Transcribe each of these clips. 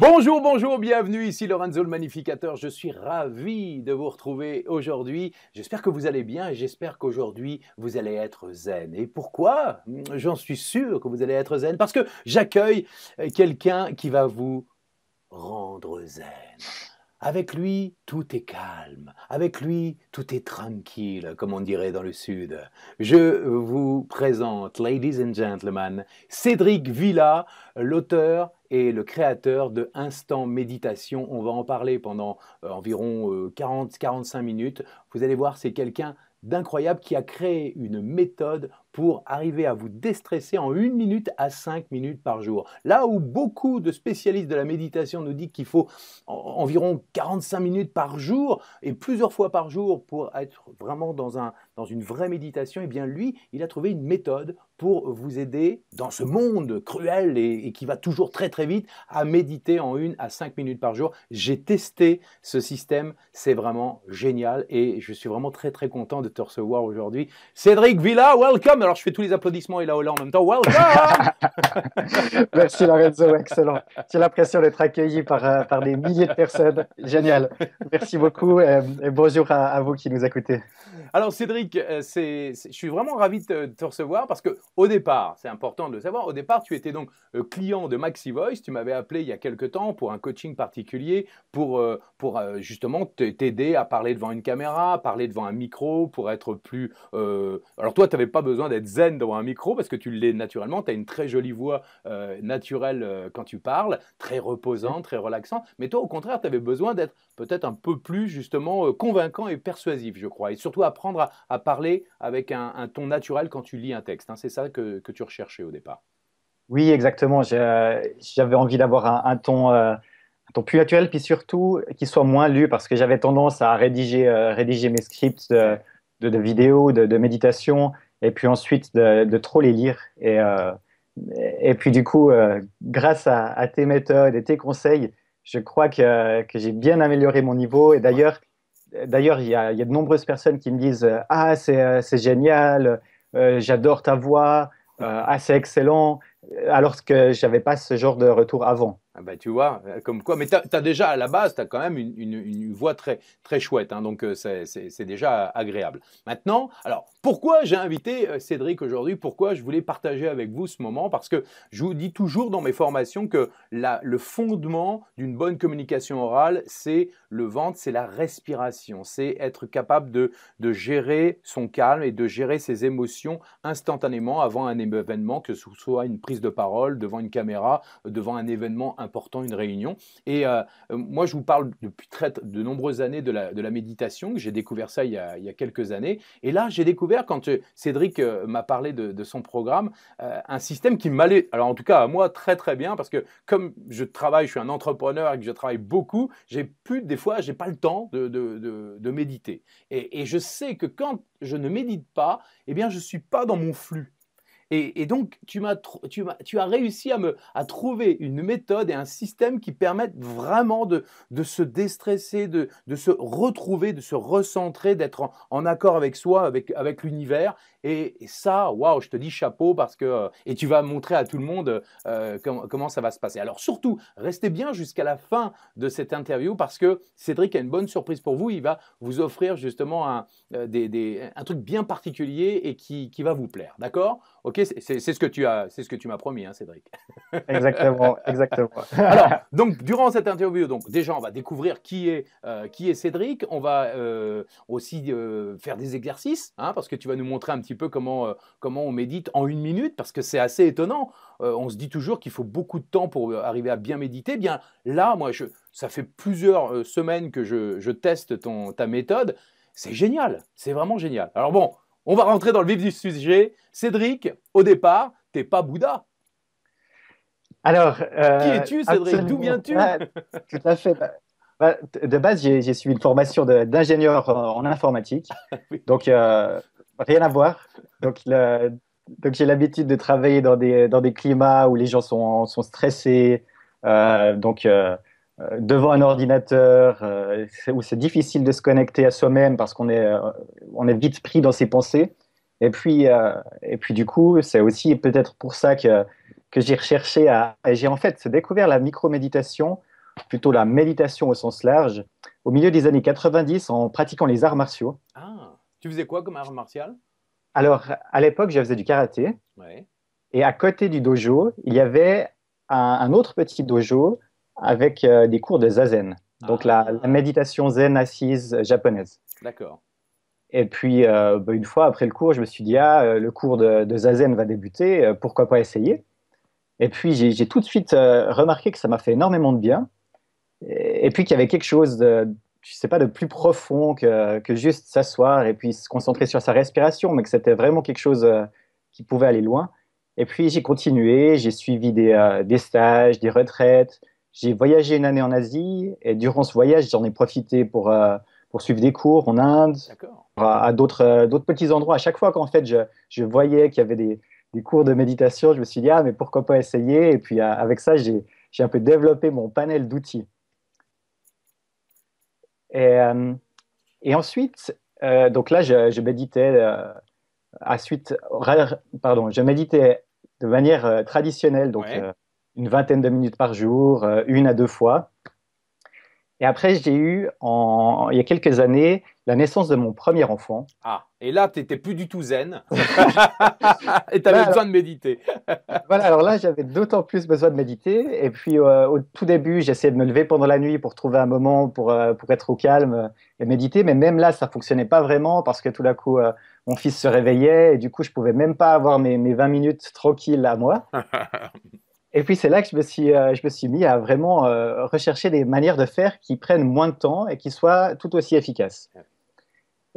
Bonjour, bonjour, bienvenue, ici Lorenzo le Magnificateur. Je suis ravi de vous retrouver aujourd'hui. J'espère que vous allez bien et j'espère qu'aujourd'hui vous allez être zen. Et pourquoi? J'en suis sûr que vous allez être zen parce que j'accueille quelqu'un qui va vous rendre zen. Avec lui, tout est calme. Avec lui, tout est tranquille, comme on dirait dans le Sud. Je vous présente, ladies and gentlemen, Cédric Villa, l'auteur et le créateur de Instant Méditation. On va en parler pendant environ 40-45 minutes. Vous allez voir, c'est quelqu'un d'incroyable qui a créé une méthode pour arriver à vous déstresser en 1 minute à 5 minutes par jour. Là où beaucoup de spécialistes de la méditation nous disent qu'il faut environ 45 minutes par jour et plusieurs fois par jour pour être vraiment dans une vraie méditation, eh bien lui, il a trouvé une méthode pour vous aider dans ce monde cruel et qui va toujours très très vite à méditer en 1 à 5 minutes par jour. J'ai testé ce système, c'est vraiment génial et je suis vraiment très très content de te recevoir aujourd'hui. Cédric Villa, welcome. Alors je fais tous les applaudissements et là en même temps, welcome. Merci Lorenzo, excellent. J'ai l'impression d'être accueilli par des milliers de personnes. Génial. Merci beaucoup et bonjour à vous qui nous écoutez. Alors Cédric, je suis vraiment ravi de te recevoir parce que au départ, c'est important de le savoir, au départ tu étais donc client de Maxi Voice, tu m'avais appelé il y a quelque temps pour un coaching particulier, pour justement t'aider à parler devant une caméra, à parler devant un micro, pour être plus... Alors toi, tu n'avais pas besoin d'être zen devant un micro parce que tu l'es naturellement, tu as une très jolie voix naturelle quand tu parles, très reposante, très relaxante, mais toi au contraire, tu avais besoin d'être peut-être un peu plus justement convaincant et persuasif, je crois, et surtout apprendre à parler avec un ton naturel quand tu lis un texte. Hein. C'est ça que tu recherchais au départ. Oui, exactement. J'avais envie d'avoir un ton plus naturel, puis surtout qu'il soit moins lu parce que j'avais tendance à rédiger mes scripts Ouais. de vidéos, de méditation, et puis ensuite de trop les lire. Et puis du coup, grâce à tes méthodes et tes conseils, je crois que j'ai bien amélioré mon niveau. Et Ouais. d'ailleurs, il y a de nombreuses personnes qui me disent Ah, c'est génial, j'adore ta voix, ah, c'est excellent, alors que j'avais pas ce genre de retour avant. Ah bah, tu vois, comme quoi, mais tu as déjà à la base, tu as quand même une voix très, très chouette, hein, donc c'est déjà agréable. Maintenant, alors pourquoi j'ai invité Cédric aujourd'hui, pourquoi je voulais partager avec vous ce moment, parce que je vous dis toujours dans mes formations que le fondement d'une bonne communication orale, c'est le ventre, c'est la respiration, c'est être capable de gérer son calme et de gérer ses émotions instantanément avant un événement, que ce soit une prise de parole devant une caméra, devant un événement important, une réunion. Et moi, je vous parle depuis de nombreuses années de la méditation, que j'ai découvert ça il y a quelques années. Et là, j'ai découvert, quand Cédric m'a parlé de son programme, un système qui m'allait, alors en tout cas à moi, très très bien, parce que comme je travaille, je suis un entrepreneur et que je travaille beaucoup, des fois, j'ai pas le temps de méditer. Et je sais que quand je ne médite pas, eh bien, je suis pas dans mon flux. Et donc, tu as réussi à trouver une méthode et un système qui permettent vraiment de se déstresser, de se retrouver, de se recentrer, d'être en accord avec soi, avec l'univers. Et ça, waouh, je te dis chapeau parce que et tu vas montrer à tout le monde comment ça va se passer. Alors surtout, restez bien jusqu'à la fin de cette interview parce que Cédric a une bonne surprise pour vous. Il va vous offrir justement un truc bien particulier et qui va vous plaire. D'accord? Ok, c'est c'est ce que tu m'as promis, hein, Cédric. Exactement, exactement. Alors, donc, durant cette interview, donc, déjà, on va découvrir qui est Cédric. On va aussi faire des exercices, hein, parce que tu vas nous montrer un petit peu comment on médite en 1 minute, parce que c'est assez étonnant. On se dit toujours qu'il faut beaucoup de temps pour arriver à bien méditer. Eh bien, là, ça fait plusieurs semaines que je teste ta méthode. C'est génial, c'est vraiment génial. Alors bon, on va rentrer dans le vif du sujet. Cédric, au départ, t'es pas Bouddha. Alors, Qui es-tu, Cédric? D'où absolument, viens-tu? ouais, tout à fait. De base, j'ai suivi une formation d'ingénieur en informatique, Oui. donc rien à voir. Donc, donc j'ai l'habitude de travailler dans des climats où les gens sont stressés, donc devant un ordinateur, où c'est difficile de se connecter à soi-même parce on est vite pris dans ses pensées. Et puis du coup, c'est aussi peut-être pour ça que j'ai recherché j'ai en fait découvert la microméditation plutôt la méditation au sens large, au milieu des années 90 en pratiquant les arts martiaux. Ah, tu faisais quoi comme art martial? Alors, à l'époque, je faisais du karaté Ouais. et à côté du dojo, il y avait un autre petit dojo avec des cours de zazen, donc la Ah, méditation zen assise japonaise. d'accord. Et puis, une fois après le cours, je me suis dit, ah, le cours de zazen va débuter, pourquoi pas essayer? Et puis, j'ai tout de suite remarqué que ça m'a fait énormément de bien. Et puis qu'il y avait quelque chose de, je sais pas, de plus profond que juste s'asseoir et puis se concentrer sur sa respiration, mais que c'était vraiment quelque chose qui pouvait aller loin. Et puis j'ai continué, j'ai suivi des stages, des retraites. J'ai voyagé une année en Asie et durant ce voyage, j'en ai profité pour suivre des cours en Inde, D'accord. à d'autres petits endroits. À chaque fois qu'en fait je voyais qu'il y avait des cours de méditation, je me suis dit, ah, mais pourquoi pas essayer? Et puis avec ça, j'ai un peu développé mon panel d'outils. Et, euh, et ensuite, donc là, je méditais pardon, je méditais de manière traditionnelle, donc Ouais. une vingtaine de minutes par jour, une à deux fois. Et après, il y a quelques années, la naissance de mon premier enfant. Ah, et là, tu n'étais plus du tout zen. Et tu Là, avais alors, besoin de méditer. voilà, alors là, j'avais d'autant plus besoin de méditer. Et puis, au tout début, j'essayais de me lever pendant la nuit pour trouver un moment pour être au calme et méditer. Mais même là, ça fonctionnait pas vraiment parce que tout d'un coup, mon fils se réveillait et du coup, je pouvais même pas avoir mes 20 minutes tranquilles à moi. Et puis, c'est là que je me suis mis à vraiment rechercher des manières de faire qui prennent moins de temps et qui soient tout aussi efficaces.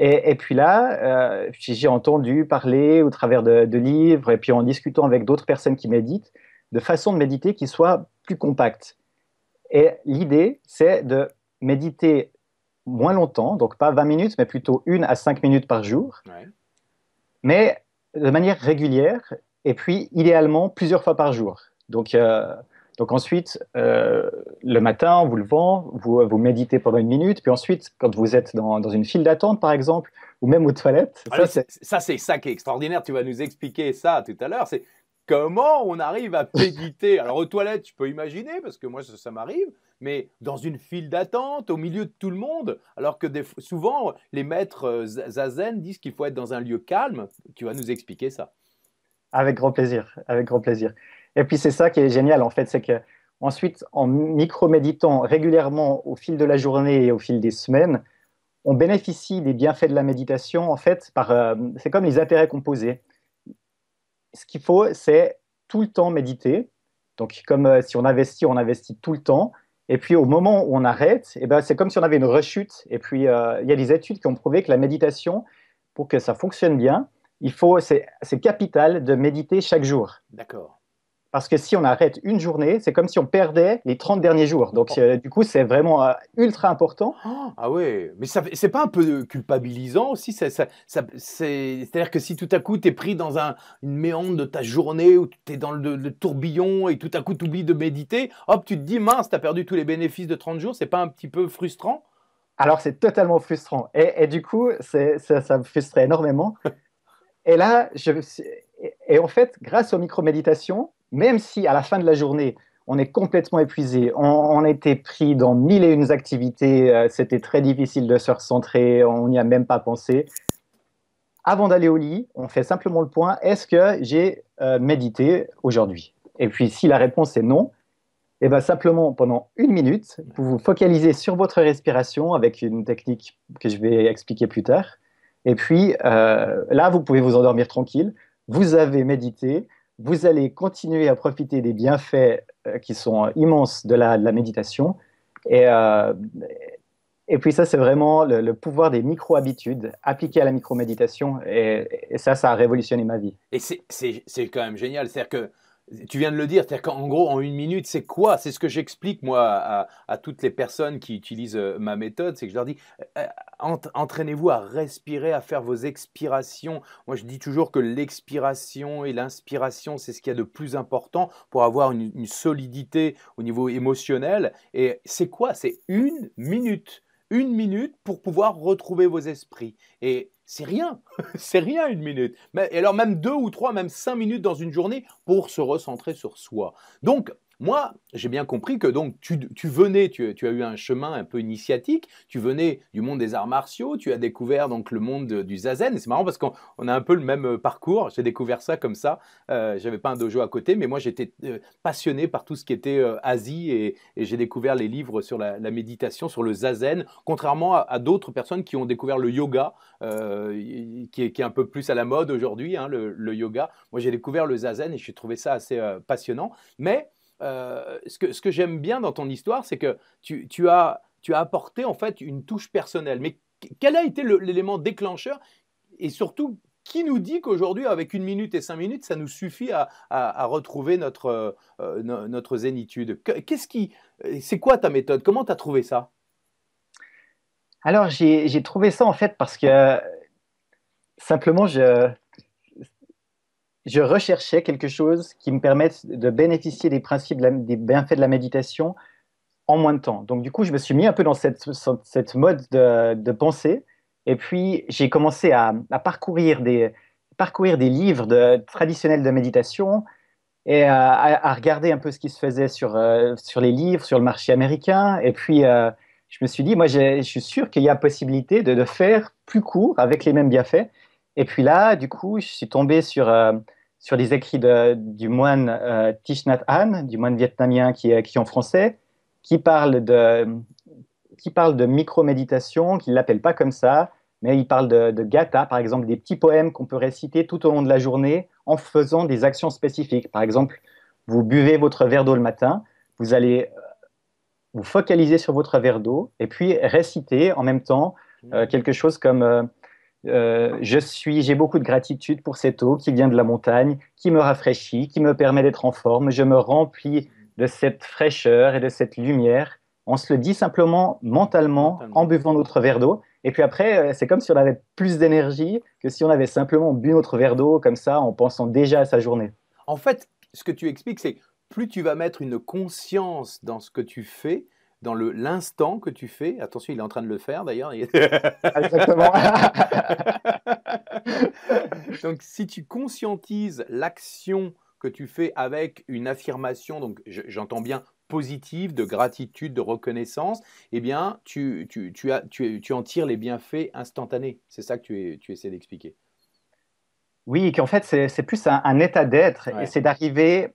Et puis là, j'ai entendu parler au travers de livres et puis en discutant avec d'autres personnes qui méditent, de façons de méditer qui soient plus compactes. Et l'idée, c'est de méditer moins longtemps, donc pas 20 minutes, mais plutôt 1 à 5 minutes par jour, Ouais. mais de manière régulière et puis idéalement plusieurs fois par jour. Donc ensuite, le matin, en vous levant, vous méditez pendant 1 minute, puis ensuite, quand vous êtes dans une file d'attente, par exemple, ou même aux toilettes, Alors, ça c'est c'est ça qui est extraordinaire. Tu vas nous expliquer ça tout à l'heure. C'est comment on arrive à méditer. Alors, aux toilettes, je peux imaginer, parce que moi, ça m'arrive, mais dans une file d'attente, au milieu de tout le monde, alors que souvent, les maîtres zazen disent qu'il faut être dans un lieu calme. Tu vas nous expliquer ça. avec grand plaisir, avec grand plaisir. Et puis c'est ça qui est génial en fait, c'est que ensuite, en micro-méditant régulièrement au fil de la journée et au fil des semaines, on bénéficie des bienfaits de la méditation en fait c'est comme les intérêts composés. Ce qu'il faut, c'est tout le temps méditer. Donc, comme si on investit tout le temps. Et puis, au moment où on arrête, eh ben, c'est comme si on avait une rechute. Et puis, il y a des études qui ont prouvé que la méditation, pour que ça fonctionne bien, c'est capital de méditer chaque jour. D'accord. Parce que si on arrête une journée, c'est comme si on perdait les 30 derniers jours. Donc, Oh. du coup, c'est vraiment ultra important. Oh, ah ouais, mais c'est pas un peu culpabilisant aussi c'est-à-dire que si tout à coup tu es pris dans une méandre de ta journée où tu es dans le tourbillon et tout à coup tu oublies de méditer, hop, tu te dis mince, tu as perdu tous les bénéfices de 30 jours, c'est pas un petit peu frustrant? Alors, c'est totalement frustrant. Et du coup, ça me frustrait énormément. Et là, et en fait, grâce aux micro-méditations, même si à la fin de la journée, on est complètement épuisé, on était pris dans mille et une activités, c'était très difficile de se recentrer, on n'y a même pas pensé. Avant d'aller au lit, on fait simplement le point, est-ce que j'ai médité aujourd'hui? Et puis si la réponse est non, et ben simplement pendant 1 minute, vous vous focalisez sur votre respiration avec une technique que je vais expliquer plus tard. Et puis là, vous pouvez vous endormir tranquille. Vous avez médité. Vous allez continuer à profiter des bienfaits qui sont immenses de la méditation. Et, euh, et puis ça, c'est vraiment le pouvoir des micro-habitudes appliquées à la micro-méditation. Et ça a révolutionné ma vie. Et c'est quand même génial. C'est-à-dire que, tu viens de le dire, c'est-à-dire qu'en gros, en 1 minute, c'est quoi? C'est ce que j'explique, moi, à toutes les personnes qui utilisent ma méthode. C'est que je leur dis, entraînez-vous à respirer, à faire vos expirations. Moi, je dis toujours que l'expiration et l'inspiration, c'est ce qu'il y a de plus important pour avoir une solidité au niveau émotionnel. Et c'est quoi? C'est 1 minute. 1 minute pour pouvoir retrouver vos esprits. Et c'est rien. C'est rien 1 minute. Et alors même 2 ou 3, même 5 minutes dans une journée pour se recentrer sur soi. Donc, moi, j'ai bien compris que donc tu venais, tu as eu un chemin un peu initiatique, tu venais du monde des arts martiaux, tu as découvert donc le monde du zazen. Et c'est marrant parce qu'on a un peu le même parcours. J'ai découvert ça comme ça. J'avais pas un dojo à côté, mais moi j'étais passionné par tout ce qui était Asie et j'ai découvert les livres sur la méditation, sur le zazen, contrairement à d'autres personnes qui ont découvert le yoga, qui est un peu plus à la mode aujourd'hui, hein, le yoga. Moi j'ai découvert le zazen et j'ai trouvé ça assez passionnant. Mais ce que j'aime bien dans ton histoire, c'est que tu as apporté en fait une touche personnelle. Mais quel a été l'élément déclencheur et surtout, qui nous dit qu'aujourd'hui, avec 1 minute et 5 minutes, ça nous suffit à retrouver notre zénitude? C'est quoi ta méthode? Comment tu as trouvé ça? Alors, j'ai trouvé ça en fait parce que simplement, je recherchais quelque chose qui me permette de bénéficier des principes, des bienfaits de la méditation en moins de temps. Donc, du coup, je me suis mis un peu dans cette mode de pensée. Et puis, j'ai commencé à parcourir des livres traditionnels de méditation et à regarder un peu ce qui se faisait sur les livres, sur le marché américain. Et puis, je me suis dit, moi, je suis sûr qu'il y a possibilité de faire plus court avec les mêmes bienfaits. Et puis là, du coup, je suis tombé sur des écrits du moine Thich Nhat Hanh, du moine vietnamien qui est écrit en français, qui parle de micro-méditation, qui ne l'appelle pas comme ça, mais il parle de gatha, par exemple, des petits poèmes qu'on peut réciter tout au long de la journée en faisant des actions spécifiques. Par exemple, vous buvez votre verre d'eau le matin, vous allez vous focaliser sur votre verre d'eau et puis réciter en même temps quelque chose comme j'ai beaucoup de gratitude pour cette eau qui vient de la montagne, qui me rafraîchit, qui me permet d'être en forme. Je me remplis de cette fraîcheur et de cette lumière. On se le dit simplement mentalement en buvant notre verre d'eau. Et puis après, c'est comme si on avait plus d'énergie que si on avait simplement bu notre verre d'eau comme ça en pensant déjà à sa journée. En fait, ce que tu expliques, c'est plus tu vas mettre une conscience dans ce que tu fais, dans l'instant que tu fais. Attention, il est en train de le faire d'ailleurs. Exactement. Donc, si tu conscientises l'action que tu fais avec une affirmation, donc j'entends bien positive, de gratitude, de reconnaissance, eh bien, tu en tires les bienfaits instantanés. C'est ça que tu essaies d'expliquer. Oui, qu'en fait, c'est plus un état d'être et Ouais. c'est d'arriver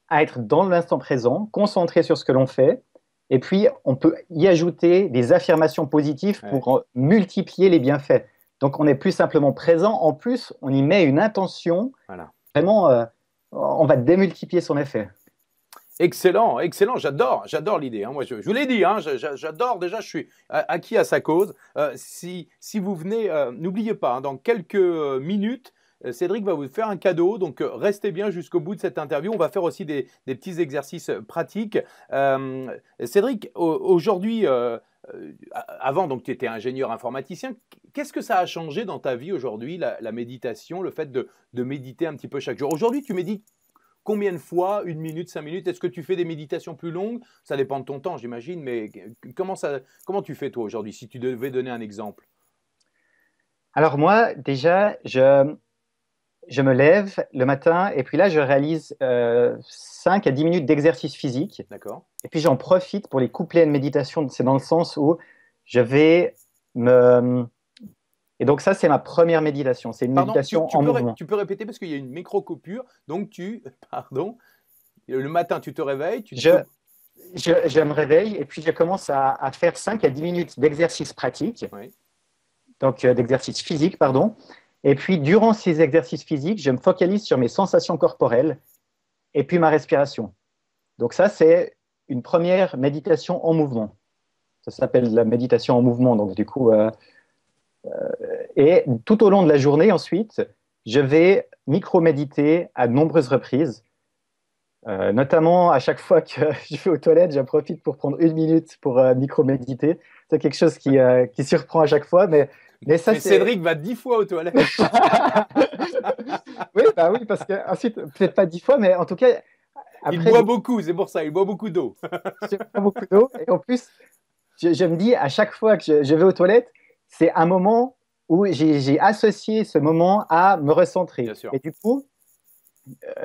à être dans l'instant présent, concentré sur ce que l'on fait. Et puis, on peut y ajouter des affirmations positives Ouais. pour multiplier les bienfaits. Donc, on n'est plus simplement présent. En plus, on y met une intention. Voilà. Vraiment, on va démultiplier son effet. Excellent, excellent, j'adore l'idée, hein. Moi, je vous l'ai dit, hein, j'adore déjà, je suis acquis à sa cause. Si vous venez, n'oubliez pas, hein, dans quelques minutes, Cédric va vous faire un cadeau, donc restez bien jusqu'au bout de cette interview. On va faire aussi des petits exercices pratiques. Cédric, aujourd'hui, avant, donc tu étais ingénieur informaticien, qu'est-ce que ça a changé dans ta vie aujourd'hui, la méditation, le fait de méditer un petit peu chaque jour? Aujourd'hui, tu médites combien de fois? 1 minute, 5 minutes? Est-ce que tu fais des méditations plus longues? Ça dépend de ton temps, j'imagine, mais comment tu fais toi aujourd'hui, si tu devais donner un exemple? Alors moi, déjà, je me lève le matin et puis là, je réalise 5 à 10 minutes d'exercice physique. D'accord. Et puis j'en profite pour les couplets de méditation. C'est dans le sens où je vais me... Et donc ça, c'est ma première méditation. C'est une Pardon, méditation en mouvement. tu peux répéter parce qu'il y a une micro-coupure. Donc pardon, le matin, tu te réveilles, Je, je me réveille et puis je commence à faire 5 à 10 minutes d'exercice pratique, oui, donc d'exercice physique, pardon. Et puis durant ces exercices physiques, je me focalise sur mes sensations corporelles et puis ma respiration. Donc ça, c'est une première méditation en mouvement. Ça s'appelle la méditation en mouvement. Donc du coup, et tout au long de la journée, ensuite, je vais micro-méditer à de nombreuses reprises. Notamment, à chaque fois que je vais aux toilettes, j'en profite pour prendre 1 minute pour micro-méditer. C'est quelque chose qui surprend à chaque fois, mais ça, mais c'est... Cédric va 10 fois aux toilettes. Oui, bah oui, parce que ensuite, peut-être pas 10 fois, mais en tout cas, Il après, boit beaucoup, c'est pour ça, il boit beaucoup d'eau. je prends beaucoup d'eau. Et en plus, je me dis, à chaque fois que je vais aux toilettes, c'est un moment où j'ai associé ce moment à me recentrer. Bien sûr. Et du coup,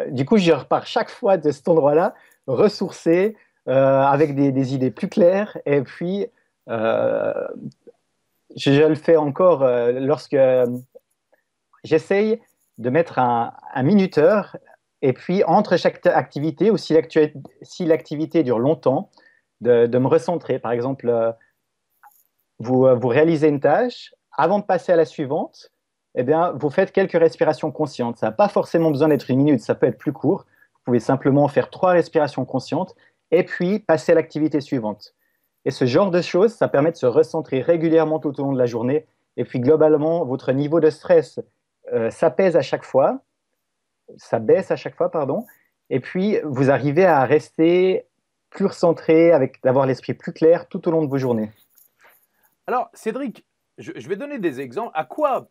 du coup, je repars chaque fois de cet endroit-là, ressourcé, avec des idées plus claires. Et puis, euh, je le fais encore lorsque j'essaye de mettre un minuteur. Et puis, entre chaque activité, ou si l'activité dure longtemps, de me recentrer. Par exemple, vous réalisez une tâche, avant de passer à la suivante, eh bien, vous faites quelques respirations conscientes. Ça n'a pas forcément besoin d'être une minute, ça peut être plus court. Vous pouvez simplement faire 3 respirations conscientes et puis passer à l'activité suivante. Et ce genre de choses, ça permet de se recentrer régulièrement tout au long de la journée. Et puis globalement, votre niveau de stress s'apaise à chaque fois, ça baisse à chaque fois, pardon. Et puis, vous arrivez à rester plus recentré, avec d'avoir l'esprit plus clair tout au long de vos journées. Alors, Cédric, je vais donner des exemples. À quoi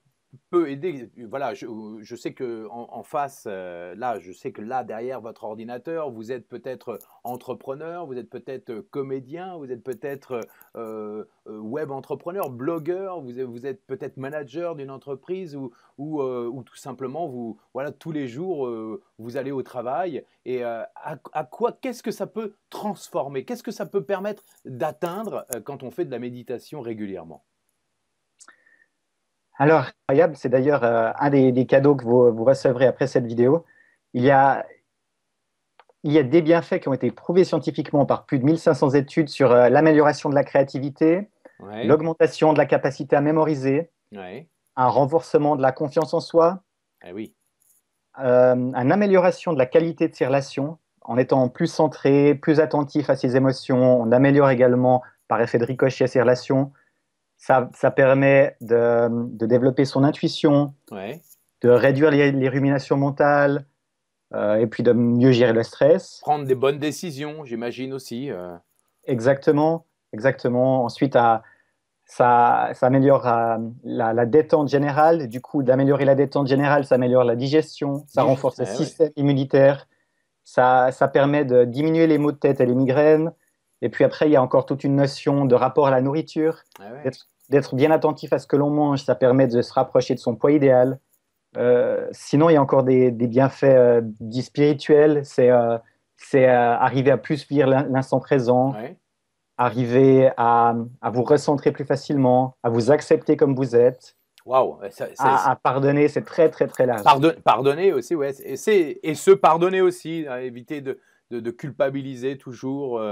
peut aider? Voilà, je sais que en face, là, je sais que là, derrière votre ordinateur, vous êtes peut-être entrepreneur, vous êtes peut-être comédien, vous êtes peut-être web entrepreneur, blogueur, vous êtes peut-être manager d'une entreprise ou tout simplement, vous, voilà, tous les jours, vous allez au travail. Et à quoi, qu'est-ce que ça peut transformer? Qu'est-ce que ça peut permettre d'atteindre quand on fait de la méditation régulièrement? Alors, incroyable, c'est d'ailleurs un des cadeaux que vous recevrez après cette vidéo. Il y a, il y a des bienfaits qui ont été prouvés scientifiquement par plus de 1500 études sur l'amélioration de la créativité, Ouais, l'augmentation de la capacité à mémoriser, ouais, un renforcement de la confiance en soi, eh oui. une amélioration de la qualité de ses relations. En étant plus centré, plus attentif à ses émotions, on améliore également, par effet de ricochet, ses relations. Ça permet de développer son intuition, Ouais. de réduire les ruminations mentales, et puis de mieux gérer le stress. Prendre des bonnes décisions, j'imagine aussi. Exactement, exactement. Ensuite, ça améliore la détente générale. Du coup, d'améliorer la détente générale, ça améliore la digestion, ça renforce le Eh ouais. système immunitaire, ça permet de diminuer les maux de tête et les migraines. Et puis après, il y a encore toute une notion de rapport à la nourriture, Eh ouais. d'être bien attentif à ce que l'on mange, ça permet de se rapprocher de son poids idéal. Sinon, il y a encore des bienfaits dits spirituels. C'est arriver à plus vivre l'instant présent, Ouais. arriver à vous recentrer plus facilement, à vous accepter comme vous êtes, Waouh. à pardonner. C'est très, très, très large. Pardonner aussi, ouais. Et se pardonner aussi, hein, éviter de culpabiliser toujours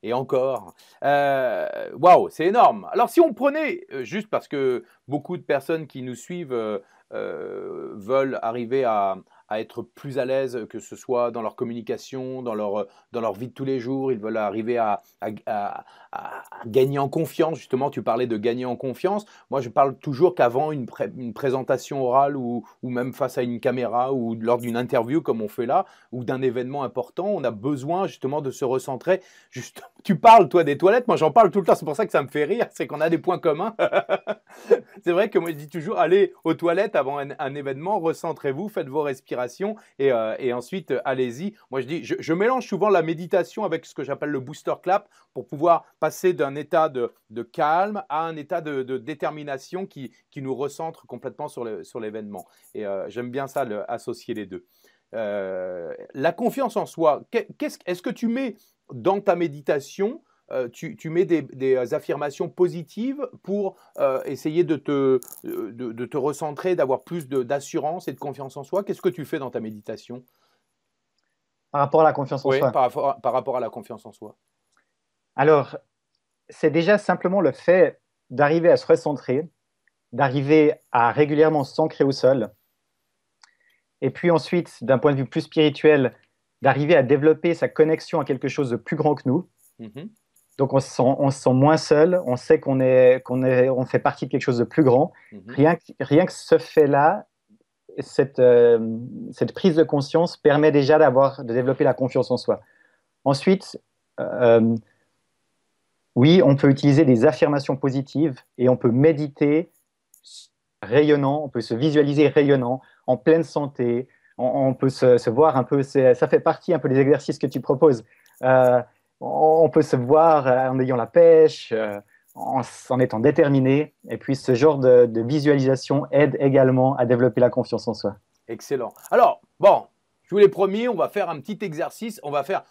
et encore. Waouh, c'est énorme. Alors, si on prenait, juste parce que beaucoup de personnes qui nous suivent veulent arriver à être plus à l'aise, que ce soit dans leur communication, dans leur vie de tous les jours, ils veulent arriver à gagner en confiance. Justement, tu parlais de gagner en confiance. Moi, je parle toujours qu'avant une présentation orale ou même face à une caméra ou lors d'une interview comme on fait là, ou d'un événement important, on a besoin justement de se recentrer. Juste, tu parles, toi, des toilettes, moi j'en parle tout le temps, c'est pour ça que ça me fait rire, c'est qu'on a des points communs. C'est vrai que moi je dis toujours, allez aux toilettes avant un événement, recentrez-vous, faites vos respirations et ensuite allez-y. Moi je dis, je mélange souvent la méditation avec ce que j'appelle le booster clap pour pouvoir passer d'un état de calme à un état de détermination qui nous recentre complètement sur l'événement. Et j'aime bien ça, associer les deux. La confiance en soi, est-ce que tu mets dans ta méditation, tu mets des affirmations positives pour essayer de te recentrer, d'avoir plus d'assurance et de confiance en soi? Qu'est-ce que tu fais dans ta méditation? Par rapport à la confiance en Oui, soi. par rapport à la confiance en soi. Alors, c'est déjà simplement le fait d'arriver à se recentrer, d'arriver à régulièrement s'ancrer au sol, et puis ensuite, d'un point de vue plus spirituel, d'arriver à développer sa connexion à quelque chose de plus grand que nous. Mhm, Donc on se sent moins seul, on sait on fait partie de quelque chose de plus grand. mhm. Rien que ce fait-là, cette prise de conscience permet déjà de développer la confiance en soi. Ensuite, euh, oui, on peut utiliser des affirmations positives et on peut méditer rayonnant, on peut se visualiser rayonnant, en pleine santé, on peut se voir un peu, ça fait partie un peu des exercices que tu proposes. Euh, on peut se voir en ayant la pêche, en étant déterminé, et puis ce genre de visualisation aide également à développer la confiance en soi. Excellent. Alors, bon, je vous l'ai promis, on va faire un petit exercice. Voilà.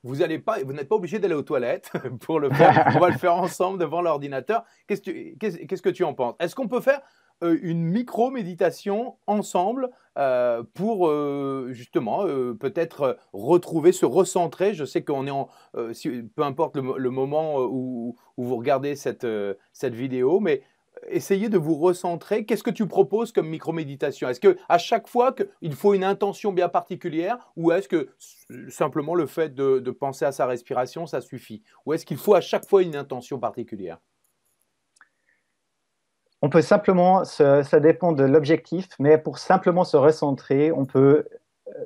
Vous n'êtes pas obligé d'aller aux toilettes pour le faire. On va le faire ensemble devant l'ordinateur. Qu'est-ce que tu en penses? Est-ce qu'on peut faire une micro-méditation ensemble pour justement peut-être retrouver, se recentrer. Je sais qu'on est peu importe le moment où vous regardez cette vidéo, mais essayez de vous recentrer. Qu'est-ce que tu proposes comme micro-méditation? Est-ce qu'à chaque fois il faut une intention bien particulière ou est-ce que simplement le fait de penser à sa respiration, ça suffit? Ou est-ce qu'il faut à chaque fois une intention particulière? On peut simplement, ça dépend de l'objectif, mais pour simplement se recentrer, on peut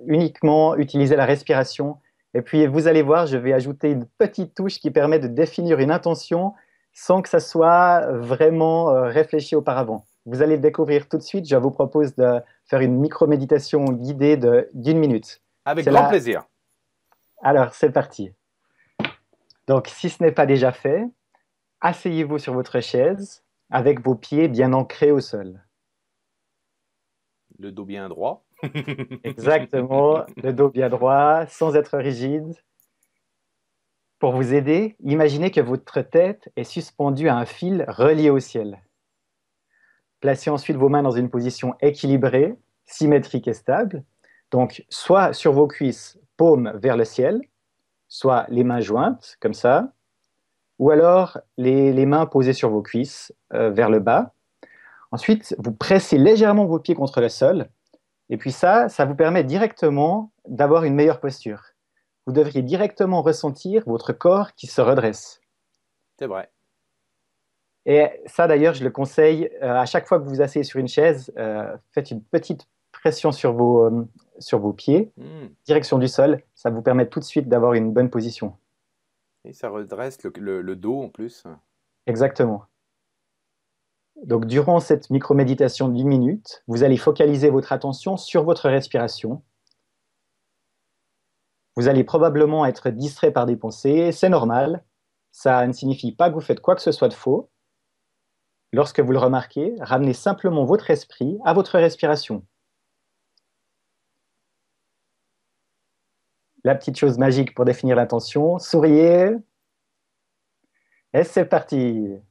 uniquement utiliser la respiration. Et puis, vous allez voir, je vais ajouter une petite touche qui permet de définir une intention sans que ça soit vraiment réfléchi auparavant. Vous allez le découvrir tout de suite. Je vous propose de faire une micro-méditation guidée d'une minute. Avec grand plaisir. Alors, c'est parti. Donc, si ce n'est pas déjà fait, asseyez-vous sur votre chaise avec vos pieds bien ancrés au sol. Le dos bien droit. Exactement, le dos bien droit, sans être rigide. Pour vous aider, imaginez que votre tête est suspendue à un fil relié au ciel. Placez ensuite vos mains dans une position équilibrée, symétrique et stable. Donc, soit sur vos cuisses, paumes vers le ciel, soit les mains jointes, comme ça, ou alors les mains posées sur vos cuisses, vers le bas. Ensuite, vous pressez légèrement vos pieds contre le sol. Et puis ça vous permet directement d'avoir une meilleure posture. Vous devriez directement ressentir votre corps qui se redresse. C'est vrai. Et ça, d'ailleurs, je le conseille, à chaque fois que vous vous asseyez sur une chaise, faites une petite pression sur vos pieds, direction du sol. Ça vous permet tout de suite d'avoir une bonne position. Et ça redresse le dos en plus. Exactement. Donc, durant cette micro-méditation d'1 minute, vous allez focaliser votre attention sur votre respiration. Vous allez probablement être distrait par des pensées, c'est normal. Ça ne signifie pas que vous faites quoi que ce soit de faux. Lorsque vous le remarquez, ramenez simplement votre esprit à votre respiration. La petite chose magique pour définir l'intention, souriez. Et c'est parti.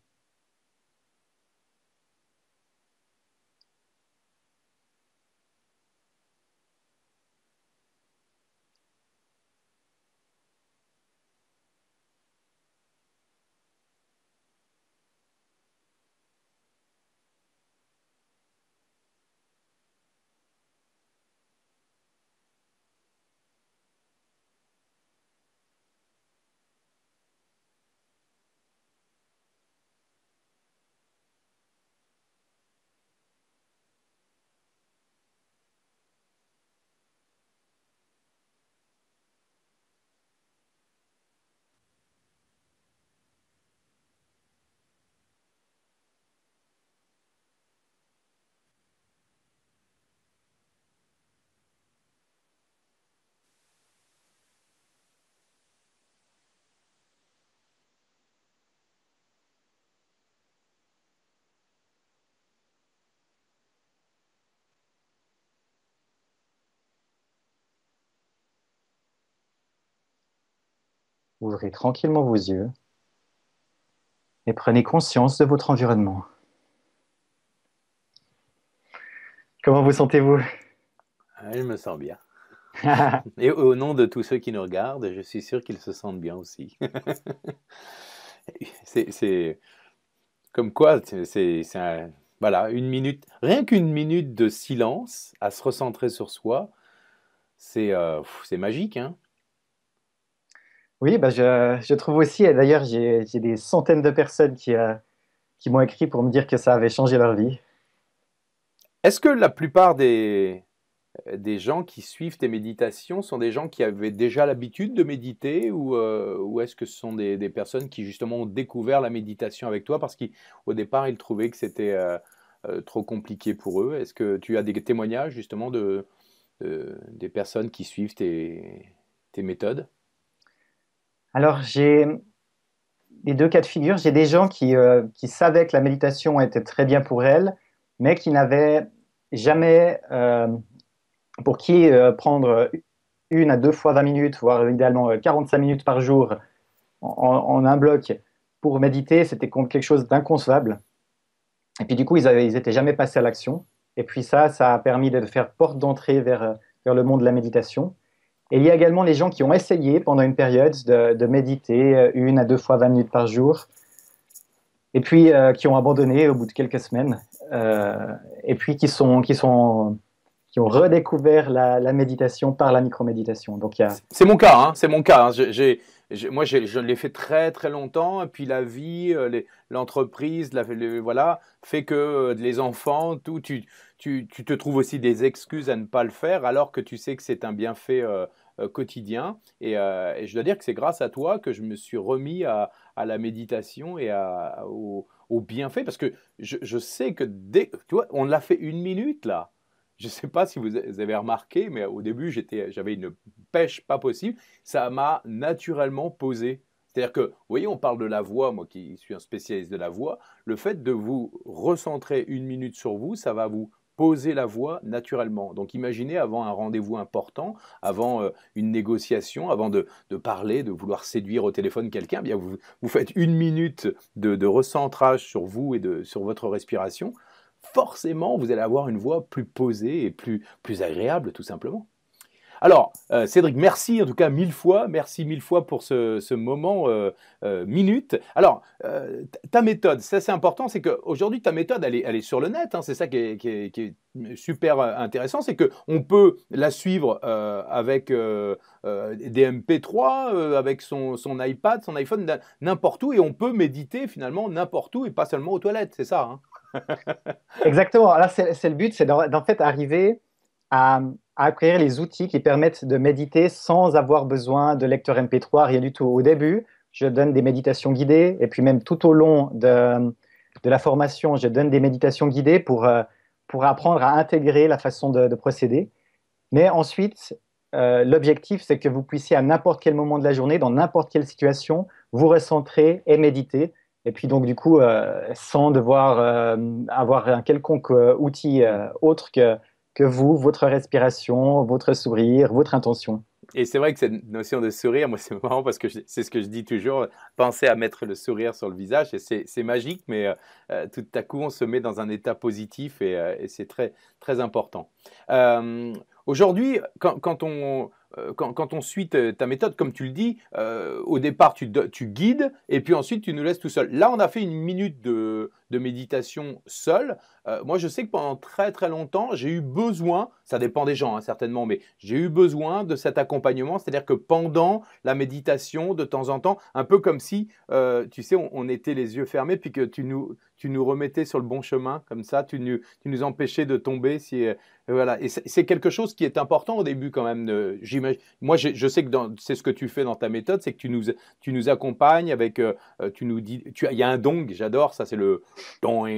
Ouvrez tranquillement vos yeux et prenez conscience de votre environnement. Comment vous sentez-vous? Je me sens bien. Et au nom de tous ceux qui nous regardent, je suis sûr qu'ils se sentent bien aussi. C'est comme quoi, voilà, 1 minute, rien qu'1 minute de silence à se recentrer sur soi, c'est magique, hein? Oui, bah je trouve aussi, et d'ailleurs j'ai des centaines de personnes qui m'ont écrit pour me dire que ça avait changé leur vie. Est-ce que la plupart des gens qui suivent tes méditations sont des gens qui avaient déjà l'habitude de méditer ou est-ce que ce sont des personnes qui justement ont découvert la méditation avec toi parce qu'au départ ils trouvaient que c'était trop compliqué pour eux? Est-ce que tu as des témoignages justement des personnes qui suivent tes méthodes? Alors j'ai les deux cas de figure. J'ai des gens qui savaient que la méditation était très bien pour elles, mais qui n'avaient jamais pour qui prendre 1 à 2 fois 20 minutes, voire idéalement 45 minutes par jour en un bloc pour méditer, c'était quelque chose d'inconcevable. Et puis du coup, ils étaient jamais passés à l'action. Et puis ça a permis de faire porte d'entrée vers le monde de la méditation. Et il y a également les gens qui ont essayé pendant une période de méditer 1 à 2 fois 20 minutes par jour, et puis qui ont abandonné au bout de quelques semaines, et puis qui ont redécouvert la méditation par la microméditation. Donc il y a... C'est mon cas, hein, c'est mon cas. Hein. Moi, je l'ai fait très très longtemps, et puis la vie, l'entreprise, voilà, fait que les enfants, tout, tu te trouves aussi des excuses à ne pas le faire, alors que tu sais que c'est un bienfait quotidien. Et je dois dire que c'est grâce à toi que je me suis remis à la méditation et au bienfait, parce que je sais que tu vois, on l'a fait 1 minute là. Je ne sais pas si vous avez remarqué, mais au début, j'avais une pêche pas possible. Ça m'a naturellement posé. C'est-à-dire que, vous voyez, on parle de la voix, moi qui suis un spécialiste de la voix. Le fait de vous recentrer 1 minute sur vous, ça va vous poser la voix naturellement. Donc imaginez avant un rendez-vous important, avant une négociation, avant de parler, de vouloir séduire au téléphone quelqu'un, eh bien vous faites 1 minute de recentrage sur vous et sur votre respiration. Forcément, vous allez avoir une voix plus posée et plus agréable, tout simplement. Alors, Cédric, merci en tout cas 1000 fois. Merci 1000 fois pour ce moment minute. Alors, ta méthode, ça c'est important, c'est qu'aujourd'hui, ta méthode, elle est sur le net. Hein, c'est ça qui est super intéressant, c'est qu'on peut la suivre avec des MP3, avec son iPad, son iPhone, n'importe où, et on peut méditer finalement n'importe où et pas seulement aux toilettes, c'est ça, hein? Exactement. Alors, c'est le but, c'est d'en fait arriver à, à acquérir les outils qui permettent de méditer sans avoir besoin de lecteur MP3, rien du tout. Au début, je donne des méditations guidées, et puis même tout au long de la formation, je donne des méditations guidées pour apprendre à intégrer la façon de procéder. Mais ensuite, l'objectif, c'est que vous puissiez à n'importe quel moment de la journée, dans n'importe quelle situation, vous recentrer et méditer. Et puis donc du coup, sans devoir avoir un quelconque outil autre que vous, votre respiration, votre sourire, votre intention. Et c'est vrai que cette notion de sourire, moi c'est marrant parce que c'est ce que je dis toujours, penser à mettre le sourire sur le visage, et c'est magique, mais tout à coup on se met dans un état positif, et c'est très, très important. Euh, Aujourd'hui, quand on suit ta méthode, comme tu le dis, au départ tu guides, et puis ensuite tu nous laisses tout seul. Là on a fait 1 minute de méditation seul. Moi je sais que pendant très très longtemps j'ai eu besoin, ça dépend des gens hein, certainement, mais j'ai eu besoin de cet accompagnement, c'est-à-dire que pendant la méditation, de temps en temps, un peu comme si, tu sais, on était les yeux fermés, puis que tu nous remettais sur le bon chemin, comme ça, tu nous empêchais de tomber. Voilà. Et c'est quelque chose qui est important au début quand même. Moi, je sais que c'est ce que tu fais dans ta méthode, c'est que tu nous accompagnes avec, tu nous dis, il y a un dong, j'adore, ça c'est le dong.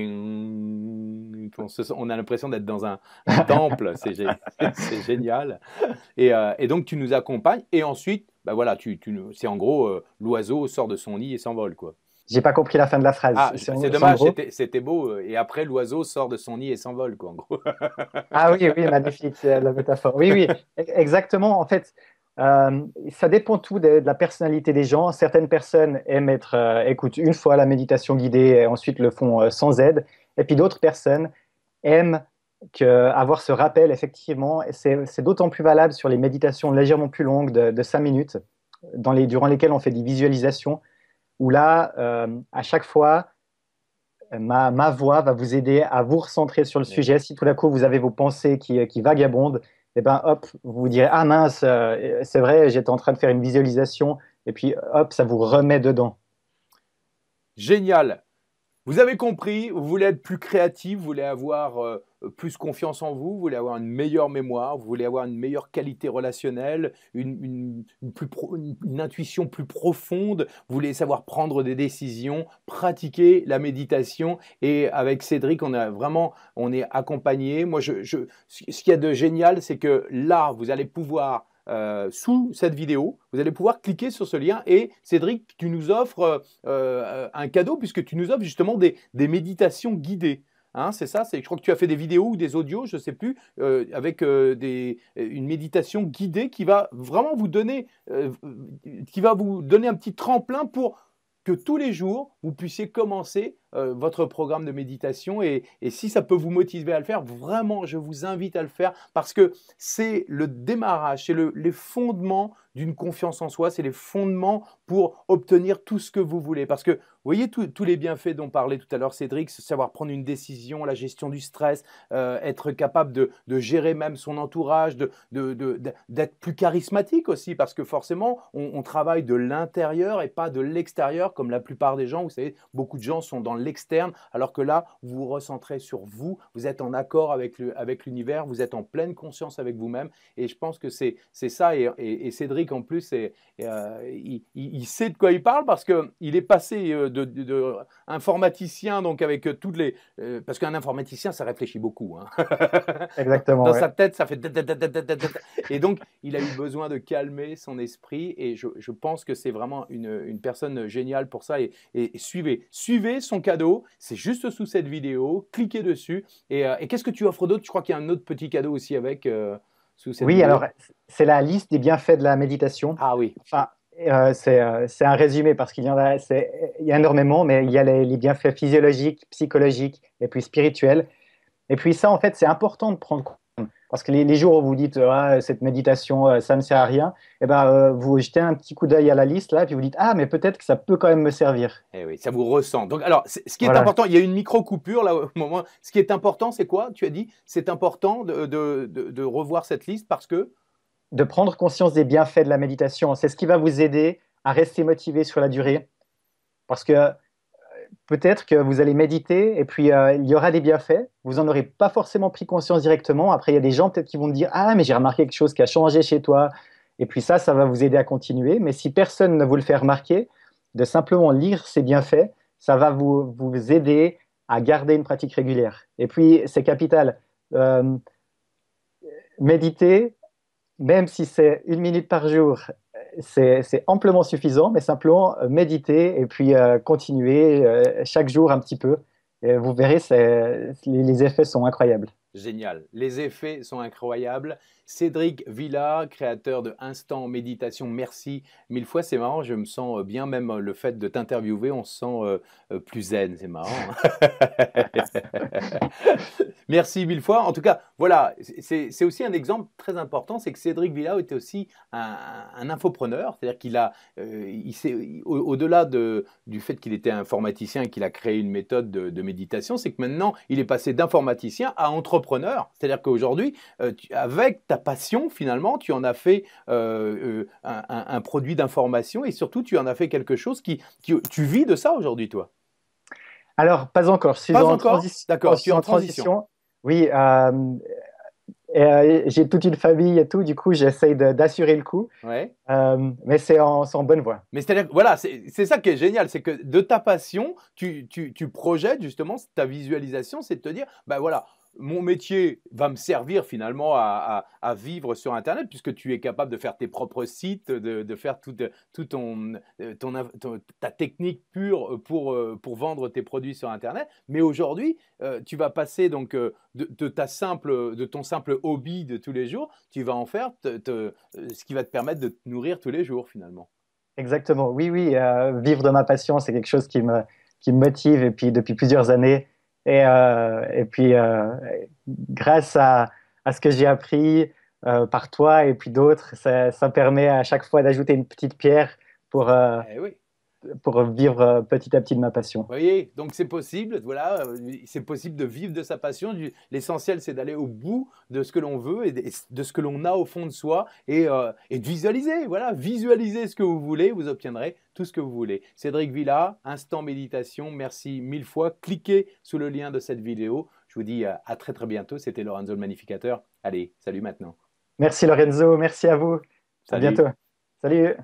On a l'impression d'être dans un temple, c'est génial. Et donc, tu nous accompagnes, et ensuite, bah voilà, c'est en gros, l'oiseau sort de son nid et s'envole, quoi. J'ai pas compris la fin de la phrase. Ah, c'est C'est en dommage, gros. c'était beau. Et après, l'oiseau sort de son nid et s'envole, quoi, en gros. Ah oui, oui, magnifique, la métaphore. Oui, oui, exactement. En fait, ça dépend tout de la personnalité des gens. Certaines personnes aiment écoute, une fois la méditation guidée et ensuite le font sans aide. Et puis d'autres personnes aiment avoir ce rappel, effectivement. Et c'est d'autant plus valable sur les méditations légèrement plus longues de 5 minutes, durant lesquelles on fait des visualisations, où là, à chaque fois, ma voix va vous aider à vous recentrer sur le sujet. Si tout d'un coup vous avez vos pensées qui vagabondent, et ben hop, vous vous direz ah mince, c'est vrai, j'étais en train de faire une visualisation, et puis hop, ça vous remet dedans. Génial. Vous avez compris, vous voulez être plus créatif, vous voulez avoir plus confiance en vous, vous voulez avoir une meilleure mémoire, vous voulez avoir une meilleure qualité relationnelle, une intuition plus profonde, vous voulez savoir prendre des décisions, pratiquer la méditation. Et avec Cédric, on est accompagné. Moi, ce qu'il y a de génial, c'est que là, vous allez pouvoir sous cette vidéo, vous allez pouvoir cliquer sur ce lien, et Cédric, tu nous offres un cadeau, puisque tu nous offres justement des méditations guidées. hein, c'est ça. Je crois que tu as fait des vidéos ou des audios, je ne sais plus, avec une méditation guidée qui va vraiment vous donner, qui va vous donner un petit tremplin pour que tous les jours, vous puissiez commencer votre programme de méditation. Et si ça peut vous motiver à le faire, vraiment, je vous invite à le faire parce que c'est le démarrage, c'est les fondements d'une confiance en soi, c'est les fondements pour obtenir tout ce que vous voulez. Parce que, vous voyez, tous les bienfaits dont parlait tout à l'heure Cédric, savoir prendre une décision, la gestion du stress, être capable de gérer même son entourage, d'être plus charismatique aussi, parce que forcément, on travaille de l'intérieur et pas de l'extérieur, comme la plupart des gens. Vous savez, beaucoup de gens sont dans l'externe, alors que là, vous vous recentrez sur vous, vous êtes en accord avec l'univers, vous êtes en pleine conscience avec vous-même. Et je pense que c'est ça. Et Cédric, en plus, il sait de quoi il parle parce qu'il est passé de informaticien, donc avec toutes les... parce qu'un informaticien, ça réfléchit beaucoup. Hein. Exactement, Dans ouais. sa tête, ça fait... Et donc, il a eu besoin de calmer son esprit. Et je pense que c'est vraiment une personne géniale pour ça. Et suivez son cadeau. C'est juste sous cette vidéo. Cliquez dessus. Et qu'est-ce que tu offres d'autre? Je crois qu'il y a un autre petit cadeau aussi avec sous cette Oui, alors vidéo. c'est la liste des bienfaits de la méditation. Ah oui. Enfin, c'est un résumé parce qu'il y en a, il y a énormément, mais il y a les bienfaits physiologiques, psychologiques et puis spirituels. Et puis ça, en fait, c'est important de prendre compte. Parce que les jours où vous dites ah, cette méditation, ça ne sert à rien, eh ben, vous jetez un petit coup d'œil à la liste là, et puis vous dites ah, mais peut-être que ça peut quand même me servir. Eh oui, ça vous ressent. Donc, alors, ce qui est Voilà. important, il y a une micro-coupure là au moment. Ce qui est important, c'est quoi? Tu as dit, c'est important de revoir cette liste parce que. De prendre conscience des bienfaits de la méditation, c'est ce qui va vous aider à rester motivé sur la durée. Parce que peut-être que vous allez méditer et puis il y aura des bienfaits. Vous n'en aurez pas forcément pris conscience directement. Après, il y a des gens peut-être qui vont me dire ah, mais j'ai remarqué quelque chose qui a changé chez toi. Et puis ça va vous aider à continuer. Mais si personne ne vous le fait remarquer, de simplement lire ces bienfaits, ça va vous aider à garder une pratique régulière. Et puis, c'est capital. Euh, Méditer, même si c'est 1 minute par jour, c'est amplement suffisant, mais simplement méditer et puis continuer chaque jour un petit peu. Et vous verrez, les effets sont incroyables. Génial. Les effets sont incroyables. Cédric Villa, créateur de Instant Méditation, merci mille fois. C'est marrant, je me sens bien, même le fait de t'interviewer, on se sent plus zen. C'est marrant. Merci mille fois. En tout cas, voilà, c'est aussi un exemple très important, c'est que Cédric Villa était aussi un infopreneur, c'est-à-dire qu'il a, au-delà du fait qu'il était informaticien et qu'il a créé une méthode de méditation, c'est que maintenant, il est passé d'informaticien à entrepreneur. C'est-à-dire qu'aujourd'hui, avec ta passion, finalement, tu en as fait un produit d'information et surtout, tu en as fait quelque chose tu vis de ça aujourd'hui, toi. Alors, pas encore. Je suis Pas en encore? transition. Je D'accord, tu suis es en en transition. transition. Oui, j'ai toute une famille et tout. Du coup, j'essaye d'assurer le coup. Ouais. Mais c'est en bonne voie. Mais c'est-à-dire, voilà, c'est ça qui est génial, c'est que de ta passion, tu projettes justement ta visualisation, c'est de te dire, ben voilà, mon métier va me servir finalement à vivre sur Internet, puisque tu es capable de faire tes propres sites, de faire tout ta technique pure pour vendre tes produits sur Internet. Mais aujourd'hui, tu vas passer donc de ton simple hobby de tous les jours, tu vas en faire ce qui va te permettre de te nourrir tous les jours finalement. Exactement. Oui, oui. Vivre de ma passion, c'est quelque chose qui me motive et puis depuis plusieurs années. Et puis, grâce à ce que j'ai appris par toi et puis d'autres, ça permet à chaque fois d'ajouter une petite pierre pour, euh, Eh oui. pour vivre petit à petit de ma passion. Vous voyez, donc c'est possible, voilà, c'est possible de vivre de sa passion. L'essentiel, c'est d'aller au bout de ce que l'on veut et de ce que l'on a au fond de soi et de visualiser, voilà, visualiser ce que vous voulez, vous obtiendrez tout ce que vous voulez. Cédric Villa, Instant Méditation, merci mille fois. Cliquez sous le lien de cette vidéo. Je vous dis à très très bientôt. C'était Lorenzo le Magnificateur. Allez, salut maintenant. Merci Lorenzo, merci à vous. À Salut. bientôt. Salut.